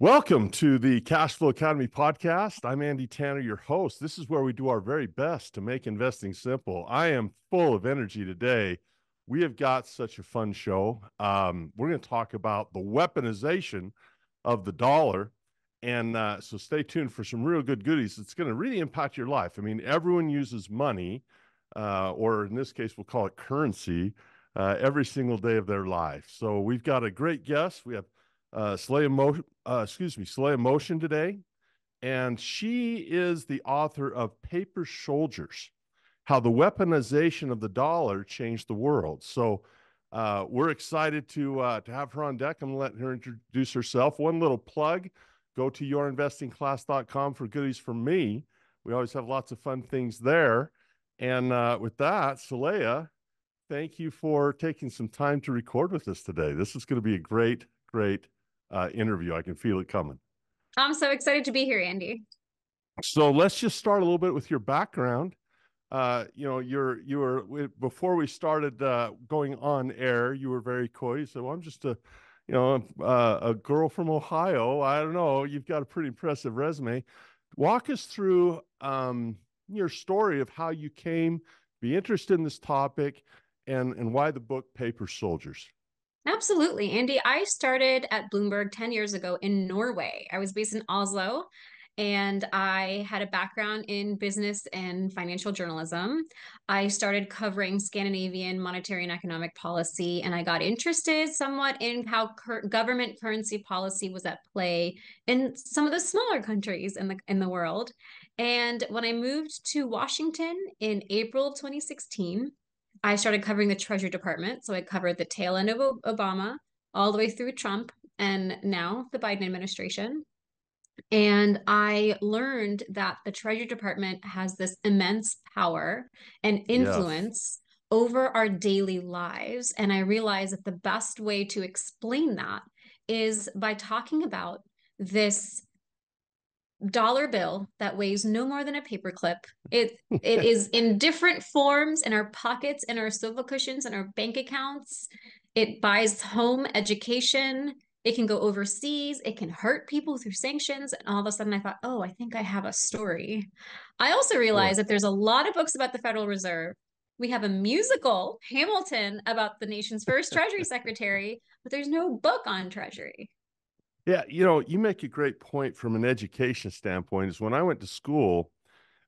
Welcome to the Cash Flow Academy podcast. I'm Andy Tanner, your host. This is where we do our very best to make investing simple. I am full of energy today. We have got such a fun show. We're going to talk about the weaponization of the dollar. And so stay tuned for some real good goodies. It's going to really impact your life. I mean, everyone uses money, or in this case, we'll call it currency, every single day of their life. So we've got a great guest. We have Saleha Mohsin today, and she is the author of Paper Soldiers: How the Weaponization of the Dollar Changed the World. So we're excited to have her on deck. I'm going to let her introduce herself. One little plug: go to yourinvestingclass.com for goodies from me. We always have lots of fun things there. And with that, Saleha, thank you for taking some time to record with us today. This is going to be a great interview. I can feel it coming. I'm so excited to be here, Andy. So let's just start a little bit with your background. You were before we started going on air, you were very coy. You said, well, I'm just a girl from Ohio. I don't know. You've got a pretty impressive resume. Walk us through your story of how you came to be interested in this topic and why the book Paper Soldiers. Absolutely, Andy. I started at Bloomberg 10 years ago in Norway. I was based in Oslo, and I had a background in business and financial journalism. I started covering Scandinavian monetary and economic policy, and I got interested somewhat in how government currency policy was at play in some of the smaller countries in the world. And when I moved to Washington in April of 2016, I started covering the Treasury Department. So I covered the tail end of Obama all the way through Trump and now the Biden administration. And I learned that the Treasury Department has this immense power and Yes. influence over our daily lives. And I realized that the best way to explain that is by talking about this dollar bill that weighs no more than a paperclip. It is in different forms in our pockets, in our sofa cushions, in our bank accounts. It buys home, education. It can go overseas. It can hurt people through sanctions. And all of a sudden, I thought, oh, I think I have a story. I also Boy. realized that there's a lot of books about the Federal Reserve. We have a musical, Hamilton, about the nation's first Treasury Secretary, but there's no book on Treasury. Yeah, you make a great point from an education standpoint. Is when I went to school,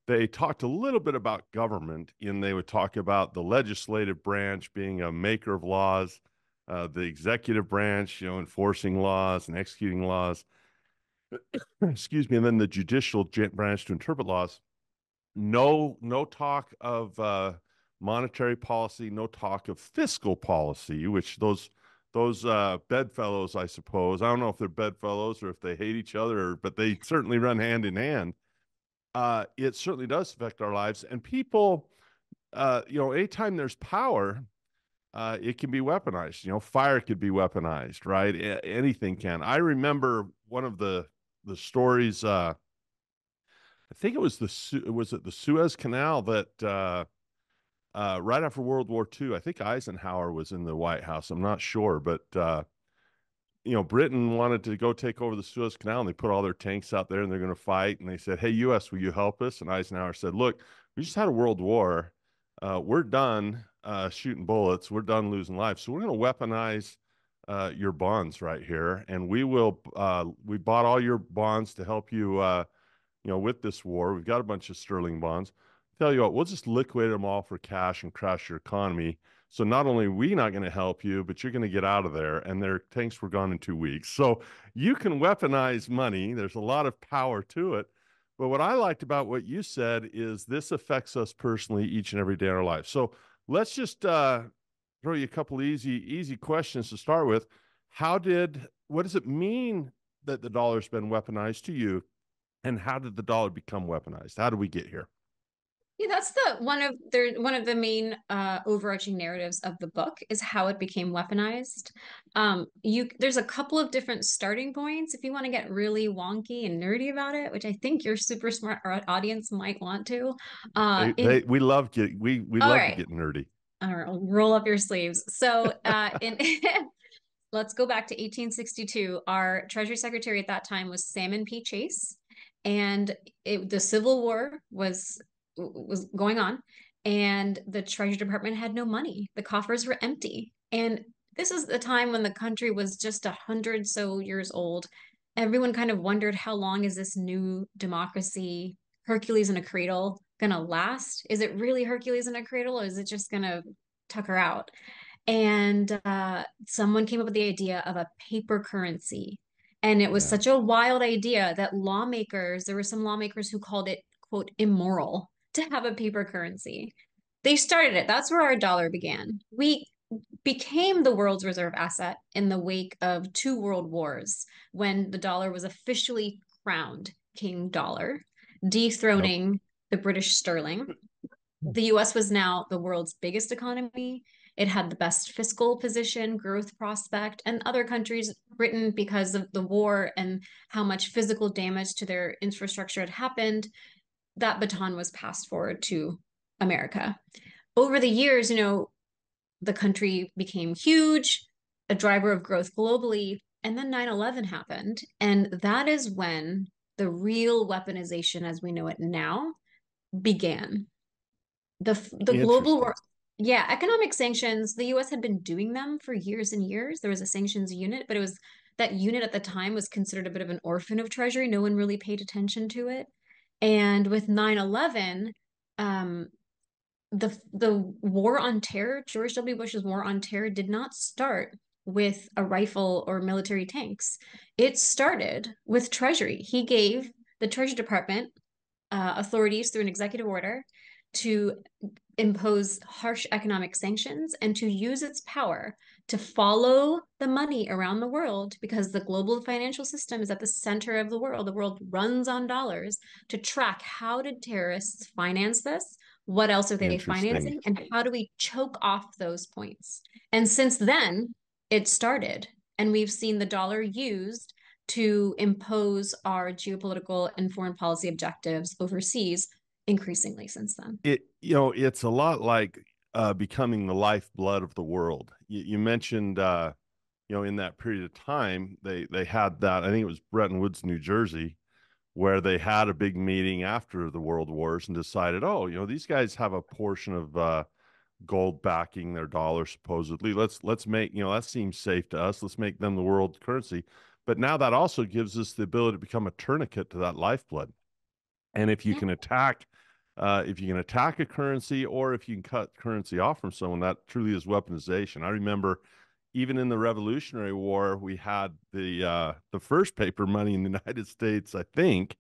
they talked a little bit about government, and they would talk about the legislative branch being a maker of laws, the executive branch, enforcing laws and executing laws. Excuse me, and then the judicial branch to interpret laws. No talk of monetary policy, no talk of fiscal policy, which those bedfellows, I suppose. I don't know if they're bedfellows or if they hate each other, but they certainly run hand in hand. It certainly does affect our lives. And people, anytime there's power, it can be weaponized. Fire could be weaponized, right? Anything can. I remember one of the stories. I think it was the Suez Canal that right after World War II. I think Eisenhower was in the White House. I'm not sure, but Britain wanted to go take over the Suez Canal, and they put all their tanks out there, and they're going to fight. And they said, "Hey, U.S., will you help us?" And Eisenhower said, "Look, we just had a world war. We're done shooting bullets. We're done losing lives. So we're going to weaponize your bonds right here, and we will. We bought all your bonds to help you." With this war, we've got a bunch of sterling bonds. Tell you what, we'll just liquidate them all for cash and crash your economy. So not only are we not going to help you, but you're going to get out of there. And their tanks were gone in 2 weeks. So you can weaponize money. There's a lot of power to it. But what I liked about what you said is this affects us personally each and every day in our life. So let's just throw you a couple easy questions to start with. What does it mean that the dollar's been weaponized to you? And how did the dollar become weaponized? How did we get here? Yeah, that's one of the main overarching narratives of the book is how it became weaponized. There's a couple of different starting points if you want to get really wonky and nerdy about it, which I think your super smart audience might want to. We love we All love to right, get nerdy. all right, roll up your sleeves. So in let's go back to 1862. Our Treasury Secretary at that time was Salmon P. Chase, and the Civil War was going on, and the Treasury Department had no money. The coffers were empty, and this is the time when the country was just 100 so years old. Everyone kind of wondered, how long is this new democracy, Hercules in a cradle, gonna last? Is it really Hercules in a cradle, or is it just gonna tucker out? And someone came up with the idea of a paper currency. And it was Yeah, such a wild idea that there were some lawmakers who called it, quote, immoral to have a paper currency. They started it. That's where our dollar began. We became the world's reserve asset in the wake of two world wars when the dollar was officially crowned King Dollar, yep, dethroning the British sterling. The US was now the world's biggest economy. It had the best fiscal position, growth prospect, and other countries, Britain, because of the war and how much physical damage to their infrastructure had happened, that baton was passed forward to America. Over the years, the country became huge, a driver of growth globally, and then 9/11 happened. And that is when the real weaponization as we know it now began. The global interesting. war, yeah, economic sanctions, the US had been doing them for years and years. There was a sanctions unit, but it was that unit at the time was considered a bit of an orphan of Treasury. No one really paid attention to it. And with 9/11, um, the war on terror, George W. Bush's war on terror, did not start with a rifle or military tanks. It started with Treasury. He gave the Treasury Department authorities through an executive order to impose harsh economic sanctions and to use its power to follow the money around the world, because the global financial system is at the center of the world. The world runs on dollars, to track, how did terrorists finance this? What else are they Interesting. financing? And how do we choke off those points? And since then, it started. And we've seen the dollar used to impose our geopolitical and foreign policy objectives overseas increasingly since then. It's a lot like becoming the lifeblood of the world. You mentioned, in that period of time, they had that. I think it was Bretton Woods, New Jersey, where they had a big meeting after the World Wars and decided, oh, these guys have a portion of gold backing their dollar supposedly. Let's make, that seems safe to us. Let's make them the world currency. But now that also gives us the ability to become a tourniquet to that lifeblood. And Yeah. if you can attack a currency, or if you can cut currency off from someone, that truly is weaponization. I remember even in the Revolutionary War, we had the first paper money in the United States, I think,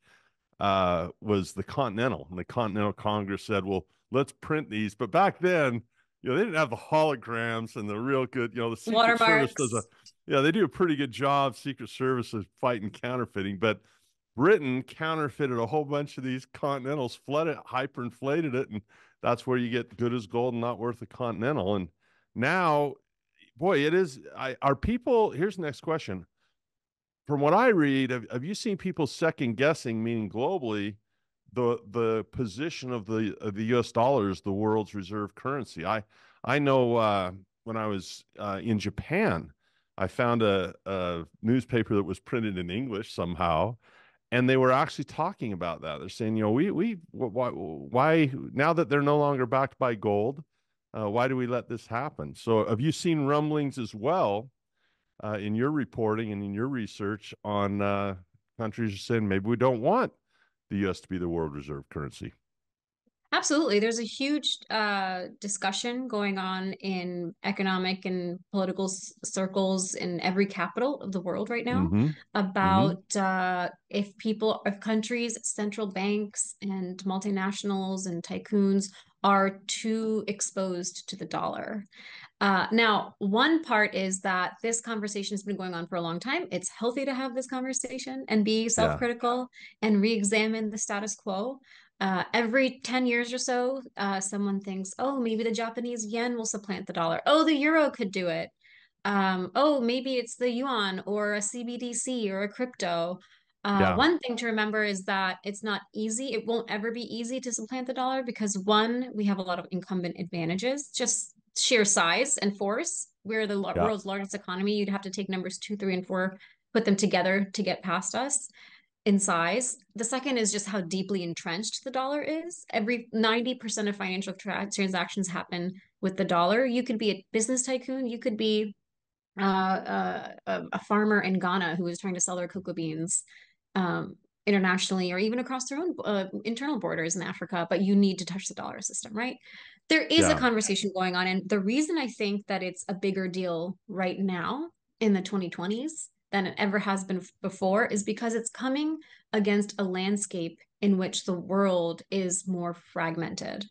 was the Continental. And the Continental Congress said, well, let's print these. But back then, they didn't have the holograms and the real good, the Secret Service Watermarks. they do a pretty good job, Secret Service, of fighting counterfeiting. But Britain counterfeited a whole bunch of these Continentals, flooded it, hyperinflated it, and that's where you get good as gold and not worth a Continental. And now, boy, it is. Are people? Here's the next question. From what I read, have you seen people second guessing, meaning globally, the position of the U.S. dollar as the world's reserve currency? I know when I was in Japan, I found a newspaper that was printed in English somehow, and they were actually talking about that. They're saying, why now that they're no longer backed by gold, why do we let this happen? So, have you seen rumblings as well in your reporting and in your research on countries saying maybe we don't want the U.S. to be the world reserve currency? Absolutely. There's a huge discussion going on in economic and political circles in every capital of the world right now Mm-hmm. Mm-hmm. about if countries, central banks, and multinationals and tycoons are too exposed to the dollar. Now, one part is that this conversation has been going on for a long time. It's healthy to have this conversation and be Yeah. self-critical and re-examine the status quo. Every 10 years or so, someone thinks, oh, maybe the Japanese yen will supplant the dollar. Oh, the euro could do it. Oh, maybe it's the yuan or a CBDC or a crypto. Yeah. One thing to remember is that it's not easy. It won't ever be easy to supplant the dollar because one, we have a lot of incumbent advantages, just sheer size and force. We're the Yeah. world's largest economy. You'd have to take numbers two, three, and four, put them together to get past us in size. The second is just how deeply entrenched the dollar is. Every 90% of financial transactions happen with the dollar. You could be a business tycoon. You could be a farmer in Ghana who is trying to sell their cocoa beans internationally or even across their own internal borders in Africa, but you need to touch the dollar system, right? There is a Yeah. conversation going on. And the reason I think that it's a bigger deal right now in the 2020s than it ever has been before is because it's coming against a landscape in which the world is more fragmented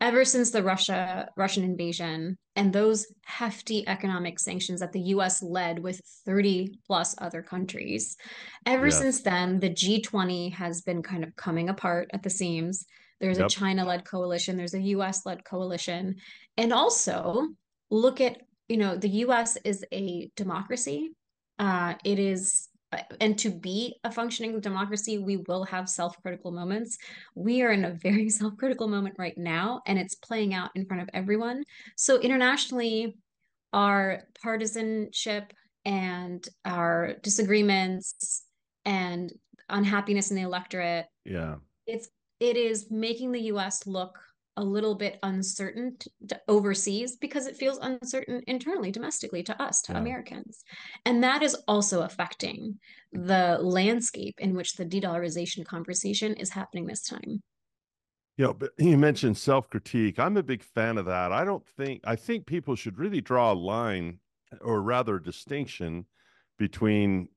ever since the Russian invasion and those hefty economic sanctions that the US led with 30 plus other countries. Ever since Yes. then, the G20 has been kind of coming apart at the seams. There's a Yep. China-led coalition, there's a US-led coalition. And also look at, the US is a democracy. It is and to be a functioning democracy, we will have self-critical moments. We are in a very self-critical moment right now, and it's playing out in front of everyone. So internationally, our partisanship and our disagreements and unhappiness in the electorate, Yeah. it's it is making the US look a little bit uncertain overseas because it feels uncertain internally, domestically to us, to Yeah. Americans. And that is also affecting the landscape in which the de-dollarization conversation is happening this time. But you mentioned self-critique. I'm a big fan of that. I think people should really draw a line, or rather a distinction between,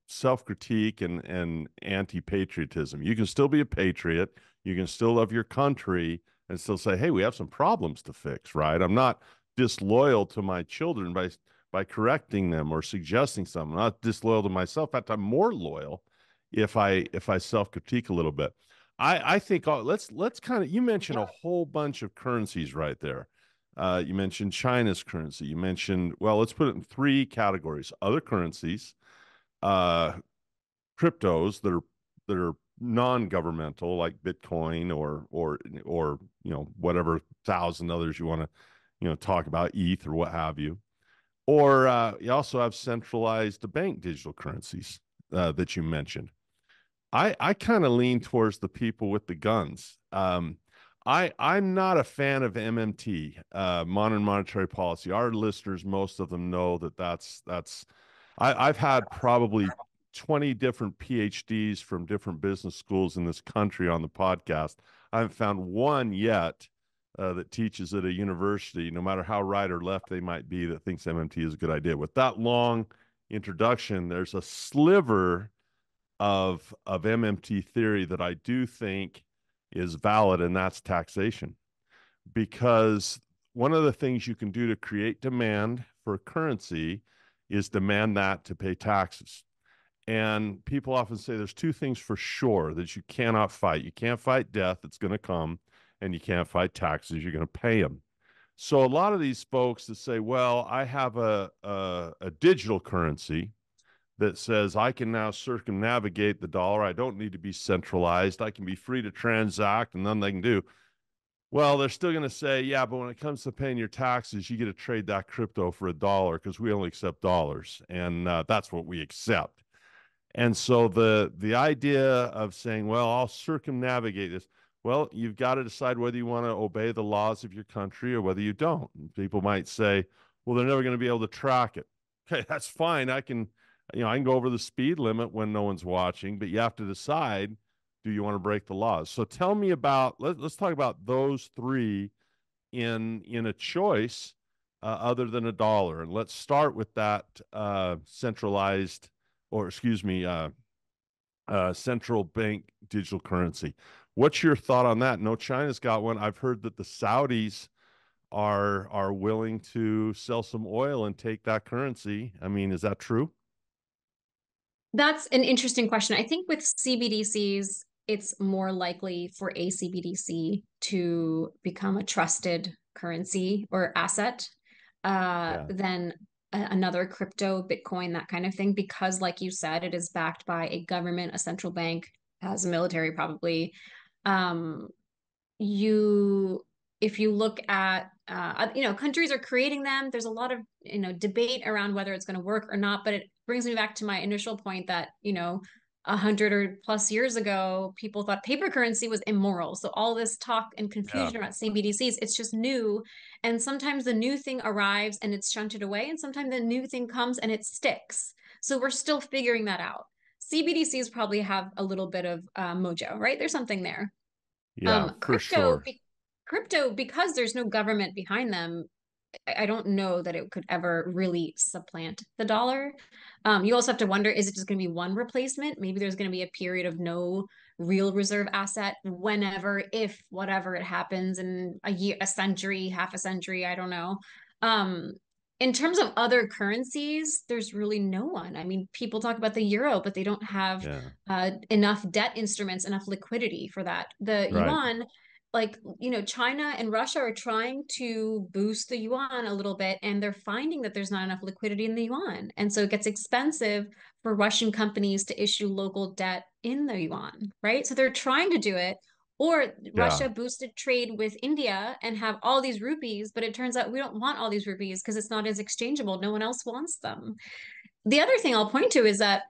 self-critique and anti-patriotism. You can still be a patriot, you can still love your country and still say, "Hey, we have some problems to fix," right? I'm not disloyal to my children by correcting them or suggesting something. I'm not disloyal to myself. In fact, I'm more loyal if I self-critique a little bit. I think let's kind of, you mentioned a whole bunch of currencies right there. You mentioned China's currency. You mentioned, well, let's put it in three categories: other currencies, uh, cryptos that are non-governmental, like Bitcoin or whatever thousand others you want to talk about, ETH or what have you. Or you also have centralized bank digital currencies that you mentioned. I kind of lean towards the people with the guns. I'm not a fan of MMT, modern monetary policy. Our listeners, most of them know that's. I've had probably 20 different PhDs from different business schools in this country on the podcast. I haven't found one yet that teaches at a university, no matter how right or left they might be, that thinks MMT is a good idea. With that long introduction, there's a sliver of MMT theory that I do think is valid, and that's taxation. Because one of the things you can do to create demand for currency is demand that to pay taxes. And people often say there's two things for sure that you cannot fight. You can't fight death, it's going to come, and you can't fight taxes, you're going to pay them. So a lot of these folks that say, well, I have a digital currency that says I can now circumnavigate the dollar. I don't need to be centralized. I can be free to transact, and then they can do. Well, they're still going to say, yeah, but when it comes to paying your taxes, you get to trade that crypto for $1 because we only accept dollars, and that's what we accept. And so the idea of saying, well, I'll circumnavigate this. Well, you've got to decide whether you want to obey the laws of your country or whether you don't. And people might say, well, they're never going to be able to track it. Okay, that's fine. I can go over the speed limit when no one's watching, but you have to decide, do you want to break the laws? So tell me about, let's talk about those three in a choice other than $1. And let's start with that centralized, or excuse me, central bank digital currency. What's your thought on that? No, China's got one. I've heard that the Saudis are willing to sell some oil and take that currency. I mean, is that true? That's an interesting question. I think with CBDCs, it's more likely for a CBDC to become a trusted currency or asset Yeah. than another crypto, Bitcoin, that kind of thing, because like you said, it is backed by a government, a central bank, has a military probably. Um, you if you look at countries are creating them, there's a lot of debate around whether it's going to work or not, but it brings me back to my initial point that 100 or plus years ago people thought paper currency was immoral, so all this talk and Yeah. confusion about CBDCs, it's just new, and sometimes the new thing arrives and it's shunted away, and sometimes the new thing comes and it sticks, so we're still figuring that out. CBDCs probably have a little bit of mojo, right? There's something there. Yeah, um, for crypto, sure. be crypto, because there's no government behind them, I don't know that it could ever really supplant the dollar. You also have to wonder, is it just going to be one replacement? Maybe there's going to be a period of no real reserve asset whenever, if, whatever it happens in a year, a century, half a century, I don't know. Um, in terms of other currencies, there's really no one. I mean, people talk about the euro, but they don't have Yeah. enough debt instruments, enough liquidity for that. The Right. yuan, like, China and Russia are trying to boost the yuan a little bit, and they're finding that there's not enough liquidity in the yuan. And so it gets expensive for Russian companies to issue local debt in the yuan, right? So they're trying to do it. Or Yeah. Russia boosted trade with India and have all these rupees, but it turns out we don't want all these rupees because it's not as exchangeable. No one else wants them. The other thing I'll point to is that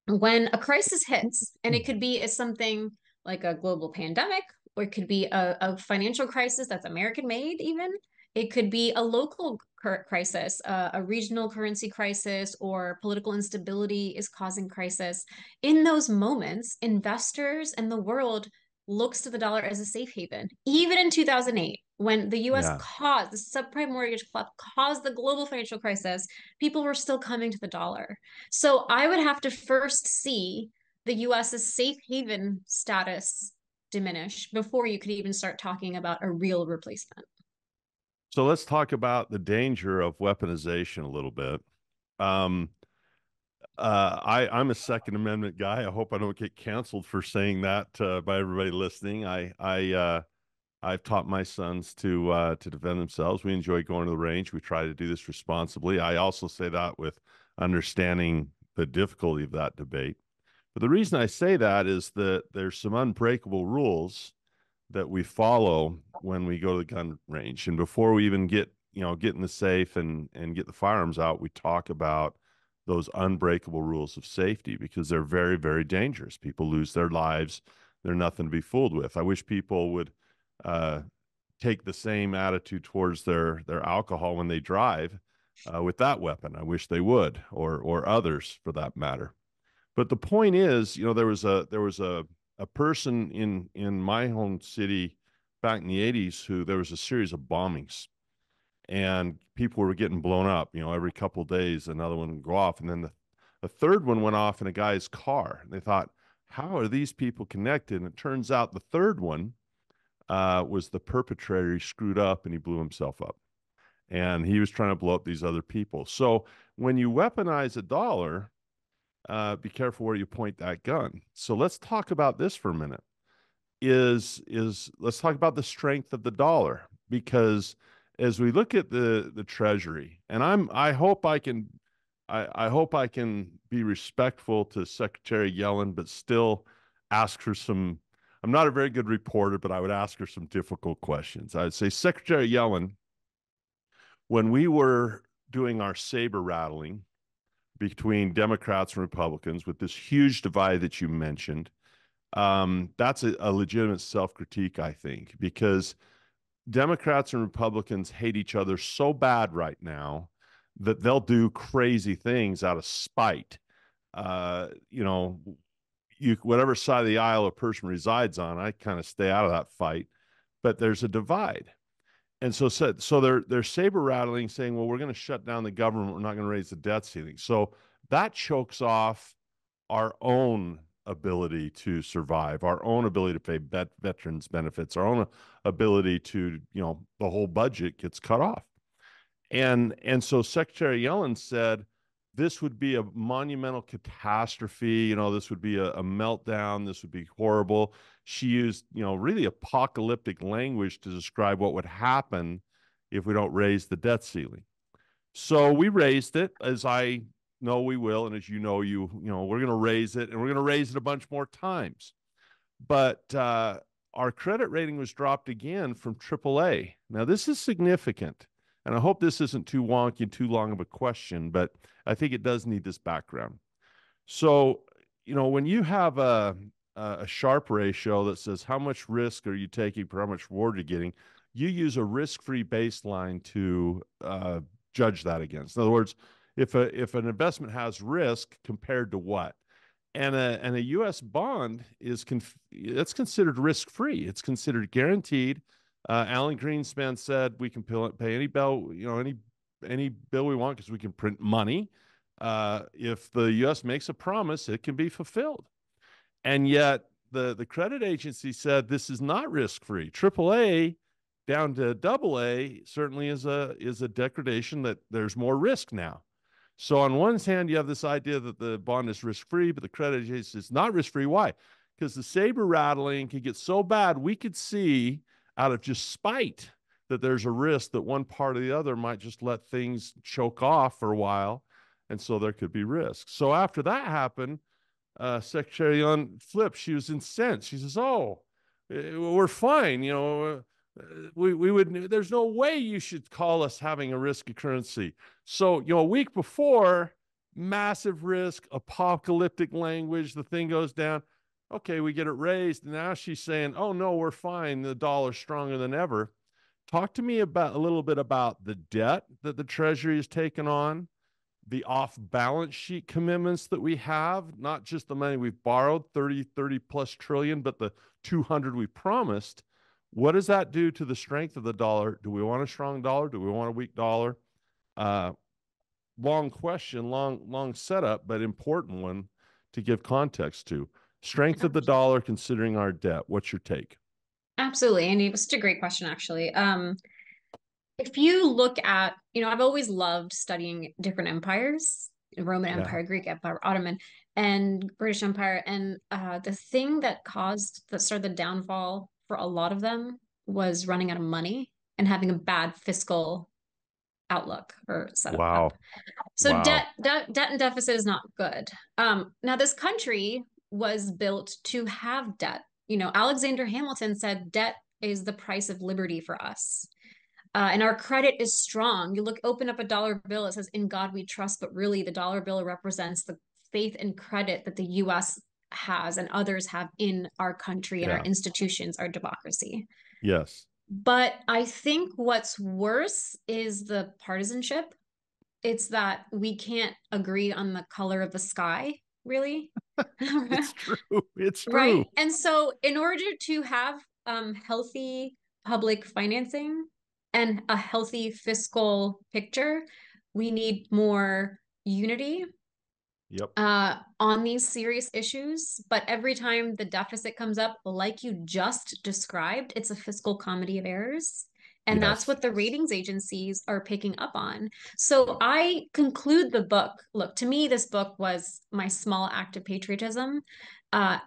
when a crisis hits, and it could be as something like a global pandemic, or it could be a financial crisis that's American made, even. It could be a local crisis, a regional currency crisis, or political instability is causing crisis. In those moments, investors and the world looks to the dollar as a safe haven. Even in 2008, when the US Yeah. caused the subprime mortgage collapse, caused the global financial crisis, people were still coming to the dollar. So I would have to first see the US's safe haven status diminish before you could even start talking about a real replacement. So let's talk about the danger of weaponization a little bit. Um, I'm a Second Amendment guy. I hope I don't get canceled for saying that by everybody listening. I've taught my sons to defend themselves. We enjoy going to the range. We try to do this responsibly. I also say that with understanding the difficulty of that debate. But the reason I say that is that there's some unbreakable rules that we follow when we go to the gun range. And before we even get in the safe and get the firearms out, we talk about those unbreakable rules of safety because they're very, very dangerous. People lose their lives. They're nothing to be fooled with. I wish people would uh, take the same attitude towards their alcohol when they drive with that weapon. I wish they would, or others for that matter. But the point is, there was a person in my home city back in the 80s who there was a series of bombings and people were getting blown up, every couple of days another one would go off, and then the third one went off in a guy's car. And they thought, how are these people connected? And it turns out the third one was the perpetrator. He screwed up and he blew himself up. And he was trying to blow up these other people. So when you weaponize a dollar, be careful where you point that gun. So let's talk about this for a minute. Is let's talk about the strength of the dollar, because as we look at the Treasury, and I hope I can be respectful to Secretary Yellen, but still ask her some. I'm not a very good reporter, but I would ask her some difficult questions. I would say, Secretary Yellen, when we were doing our saber rattling between Democrats and Republicans with this huge divide that you mentioned, that's a legitimate self-critique, I think, because Democrats and Republicans hate each other so bad right now that they'll do crazy things out of spite. Uh, you know, whatever side of the aisle a person resides on, I kind of stay out of that fight. But there's a divide. And so they're saber rattling, saying, "Well, we're going to shut down the government. We're not going to raise the debt ceiling." So that chokes off our own ability to survive, our own ability to pay veterans benefits, our own ability to, the whole budget gets cut off. And so Secretary Yellen said this would be a monumental catastrophe. This would be a meltdown. This would be horrible. She used, really apocalyptic language to describe what would happen if we don't raise the debt ceiling. So we raised it, as I know we will, and as we're going to raise it, and we're going to raise it a bunch more times. But our credit rating was dropped again from AAA. Now this is significant, and I hope this isn't too wonky and too long of a question, but I think it does need this background. So, when you have a Sharp ratio that says how much risk are you taking for how much reward you're getting, you use a risk-free baseline to judge that against. In other words, if an investment has risk compared to what, and a U.S. bond that's considered risk-free. It's considered guaranteed. Alan Greenspan said we can pay any bill, any bill we want because we can print money. If the U.S. makes a promise, it can be fulfilled. And yet the credit agency said this is not risk-free. AAA down to AA certainly is a degradation, that there's more risk now. So on one hand, you have this idea that the bond is risk-free, but the credit agency is not risk-free. Why? Because the saber rattling can get so bad, we could see out of just spite that there's a risk that one part or the other might just let things choke off for a while. And so there could be risk. So after that happened, Secretary Yellen flipped. She was incensed. She says, "Oh, we're fine. We would. There's no way you should call us having a risky currency." So a week before, massive risk, apocalyptic language. The thing goes down. Okay, we get it raised. Now she's saying, "Oh no, we're fine. The dollar's stronger than ever." Talk to me about a little bit about the debt that the Treasury has taken on, the off-balance sheet commitments that we have, not just the money we've borrowed, 30 plus trillion, but the 200 we promised. What does that do to the strength of the dollar? Do we want a strong dollar? Do we want a weak dollar? Long question, long setup, but important one to give context to. Strength of the dollar considering our debt. What's your take? Absolutely, Andy. It was such a great question, actually. If you look at, I've always loved studying different empires, Roman Yeah. Empire, Greek Empire, Ottoman, and British Empire. And the thing that started the downfall for a lot of them was running out of money and having a bad fiscal outlook or setup up. Wow. So Wow. debt and deficit is not good. Now this country was built to have debt. Alexander Hamilton said debt is the price of liberty for us. And our credit is strong. Open up a dollar bill, it says, "In God we trust," but really the dollar bill represents the faith and credit that the US has and others have in our country and our Yeah. institutions, our democracy. Yes. But I think what's worse is the partisanship. It's that we can't agree on the color of the sky, really. It's true. It's Right? true. And so, in order to have healthy public financing and a healthy fiscal picture, we need more unity Yep. on these serious issues. But every time the deficit comes up, like you just described, it's a fiscal comedy of errors. And that's Yes. what the ratings agencies are picking up on. So I conclude the book. Look, to me, this book was my small act of patriotism. And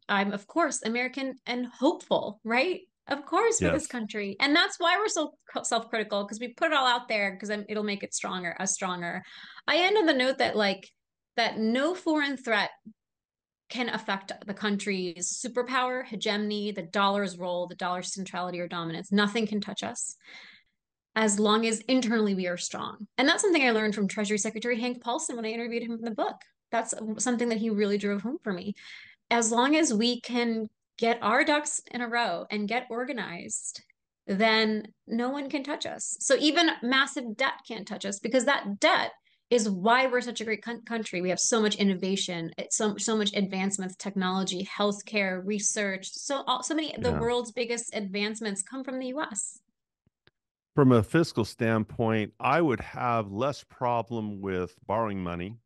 I'm, of course, American and hopeful, right? Of course, for this Yes. country. And that's why we're so self-critical, because we put it all out there because it'll make it stronger, us stronger. I end on the note that no foreign threat can affect the country's superpower, hegemony, the dollar's role, the dollar's centrality or dominance. Nothing can touch us as long as internally we are strong. And that's something I learned from Treasury Secretary Hank Paulson when I interviewed him in the book. That's something that he really drove home for me. As long as we can get our ducks in a row and get organized, then no one can touch us. So even massive debt can't touch us, because that debt is why we're such a great country. We have so much innovation, so much advancements, technology, healthcare, research. So many of the Yeah. world's biggest advancements come from the U.S. From a fiscal standpoint, I would have less problem with borrowing money.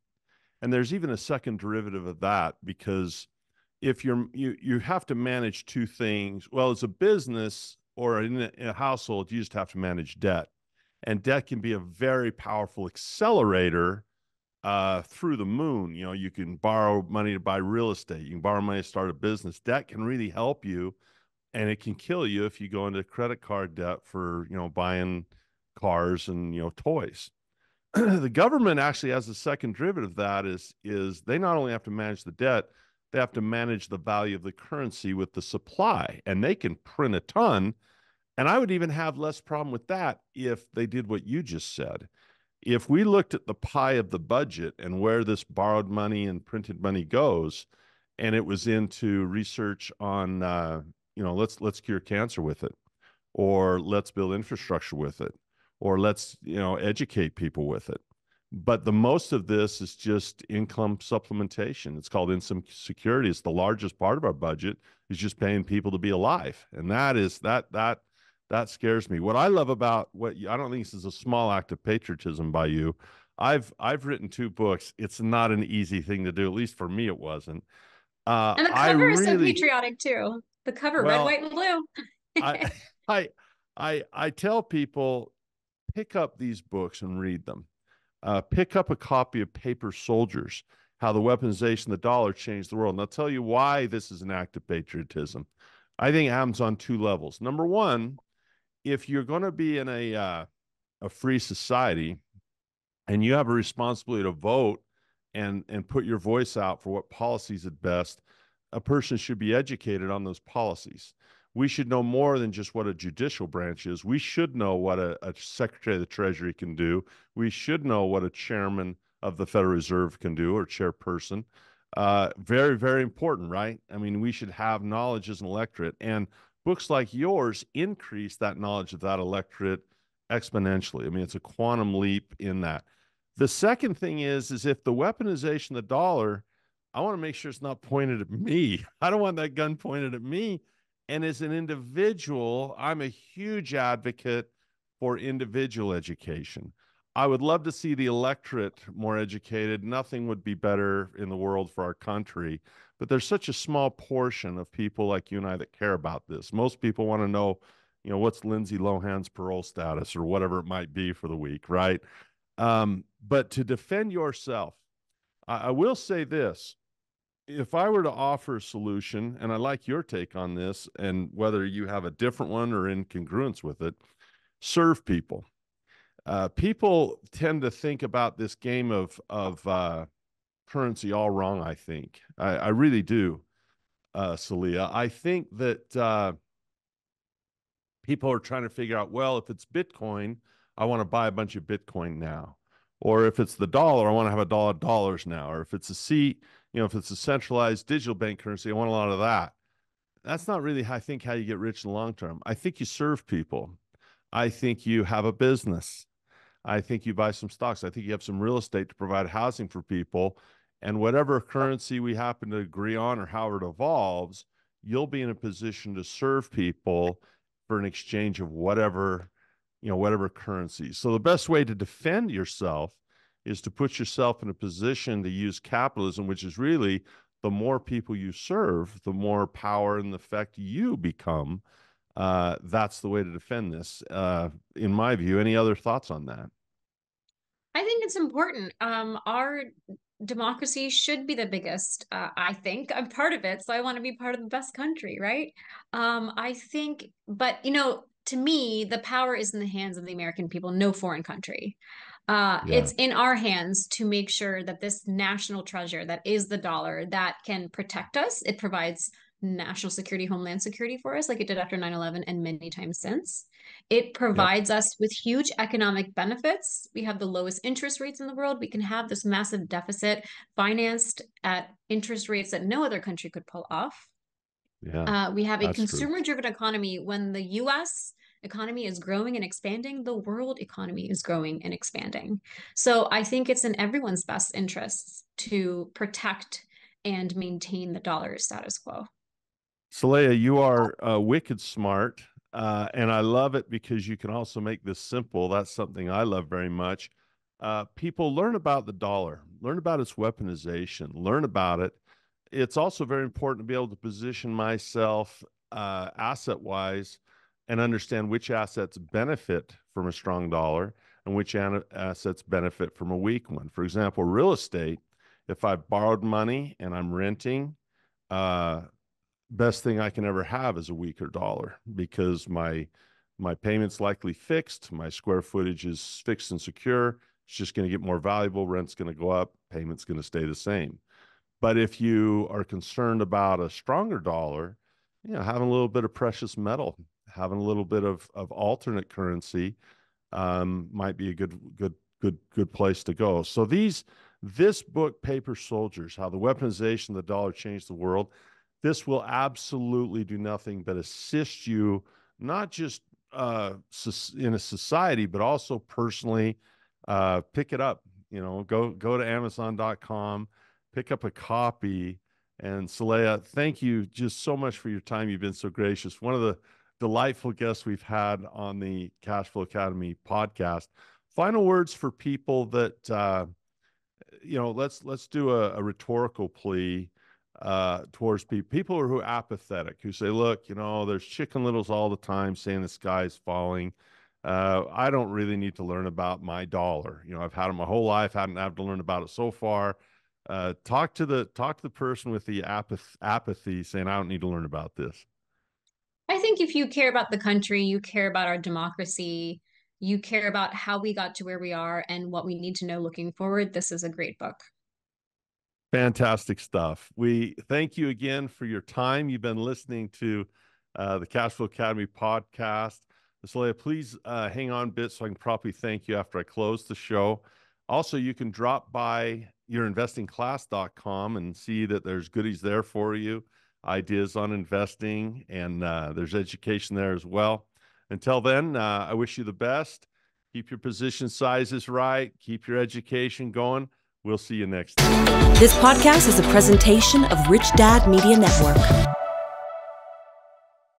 And there's even a second derivative of that, because if you have to manage two things. Well, as a business or in a household, you just have to manage debt. And debt can be a very powerful accelerator through the moon. You can borrow money to buy real estate. You can borrow money to start a business. Debt can really help you, and it can kill you if you go into credit card debt for buying cars and toys. The government actually has a second derivative of that is they not only have to manage the debt, they have to manage the value of the currency with the supply, and they can print a ton. And I would even have less problem with that if they did what you just said. If we looked at the pie of the budget and where this borrowed money and printed money goes, and it was into research on, let's cure cancer with it, or let's build infrastructure with it, or let's educate people with it. But the most of this is just income supplementation. It's called income security. It's the largest part of our budget is just paying people to be alive, and that scares me. What I love about I don't think this is a small act of patriotism by you. I've written 2 books. It's not an easy thing to do. At least for me, it wasn't. And the I cover is so really patriotic too. The cover, red, well. white, and blue. I I I tell people pick up these books and read them. Pick up a copy of Paper Soldiers: How the Weaponization of the Dollar Changed the World. And I'll tell you why this is an act of patriotism. I think it happens on 2 levels. Number one, if you're going to be in a free society and you have a responsibility to vote and put your voice out for what policies at best, a person should be educated on those policies. We should know more than just what a judicial branch is. We should know what a secretary of the Treasury can do. We should know what a chairman of the Federal Reserve can do, or chairperson. Very, very important, right? I mean, we should have knowledge as an electorate. And books like yours increase that knowledge of that electorate exponentially. I mean, it's a quantum leap in that. The second thing is if the weaponization of the dollar, I want to make sure it's not pointed at me. I don't want that gun pointed at me. And as an individual, I'm a huge advocate for individual education. I would love to see the electorate more educated. Nothing would be better in the world for our country. But there's such a small portion of people like you and I that care about this. Most people want to know, what's Lindsay Lohan's parole status or whatever it might be for the week, right? But to defend yourself, I will say this. If I were to offer a solution, and I like your take on this, and whether you have a different one or in congruence with it, serve people. People tend to think about this game of currency all wrong, I think. I really do, Saleha. I think that people are trying to figure out, well, if it's Bitcoin, I want to buy a bunch of Bitcoin now. Or if it's the dollar, I want to have $1 now. Or if it's if it's a centralized digital bank currency, I want a lot of that. That's not really, I think, how you get rich in the long term. I think you serve people. I think you have a business. I think you buy some stocks. I think you have some real estate to provide housing for people. And whatever currency we happen to agree on or how it evolves, you'll be in a position to serve people for an exchange of whatever currency. So the best way to defend yourself is to put yourself in a position to use capitalism, which is really the more people you serve, the more power and effect you become. That's the way to defend this, in my view. Any other thoughts on that? I think it's important. Our democracy should be the biggest. I think I'm part of it, so I want to be part of the best country, right? I think, but to me, the power is in the hands of the American people, no foreign country. Yeah. It's in our hands to make sure that this national treasure that is the dollar that can protect us. It provides national security, homeland security for us, like it did after 9/11 and many times since. It Yep. provides us with huge economic benefits. We have the lowest interest rates in the world. We can have this massive deficit financed at interest rates that no other country could pull off. Yeah. We have a That's true. consumer-driven economy. When the US economy is growing and expanding, the world economy is growing and expanding. So I think it's in everyone's best interests to protect and maintain the dollar status quo. Saleha, you are wicked smart, and I love it because you can also make this simple. That's something I love very much. People learn about the dollar, learn about its weaponization, learn about it. It's also very important to be able to position myself asset-wise and understand which assets benefit from a strong dollar and which assets benefit from a weak one. For example, real estate, if I borrowed money and I'm renting, uh, best thing I can ever have is a weaker dollar because My payment's likely fixed. My square footage is fixed and secure. It's just going to get more valuable. Rent's going to go up. Payment's going to stay the same. But if you are concerned about a stronger dollar, having a little bit of precious metal, having a little bit of alternate currency might be a good place to go. So this book, Paper Soldiers, How the Weaponization of the Dollar Changed the World, this will absolutely do nothing but assist you, not just in a society, but also personally. Pick it up. Go to Amazon.com, pick up a copy. And Saleha, thank you just so much for your time. You've been so gracious. One of the delightful guests we've had on the Cashflow Academy podcast. Final words for people that let's do a rhetorical plea towards people who are apathetic, who say, look, there's Chicken Littles all the time saying the sky is falling. I don't really need to learn about my dollar. I've had it my whole life, hadn't had to learn about it so far. Talk to the person with the apathy saying, I don't need to learn about this. I think if you care about the country, you care about our democracy, you care about how we got to where we are and what we need to know looking forward, this is a great book. Fantastic stuff. We thank you again for your time. You've been listening to the Cashflow Academy podcast. Saleha, please hang on a bit so I can properly thank you after I close the show. Also, you can drop by yourinvestingclass.com and see that there's goodies there for you, ideas on investing, and there's education there as well. Until then, I wish you the best. Keep your position sizes right. Keep your education going. We'll see you next time. This podcast is a presentation of Rich Dad Media Network.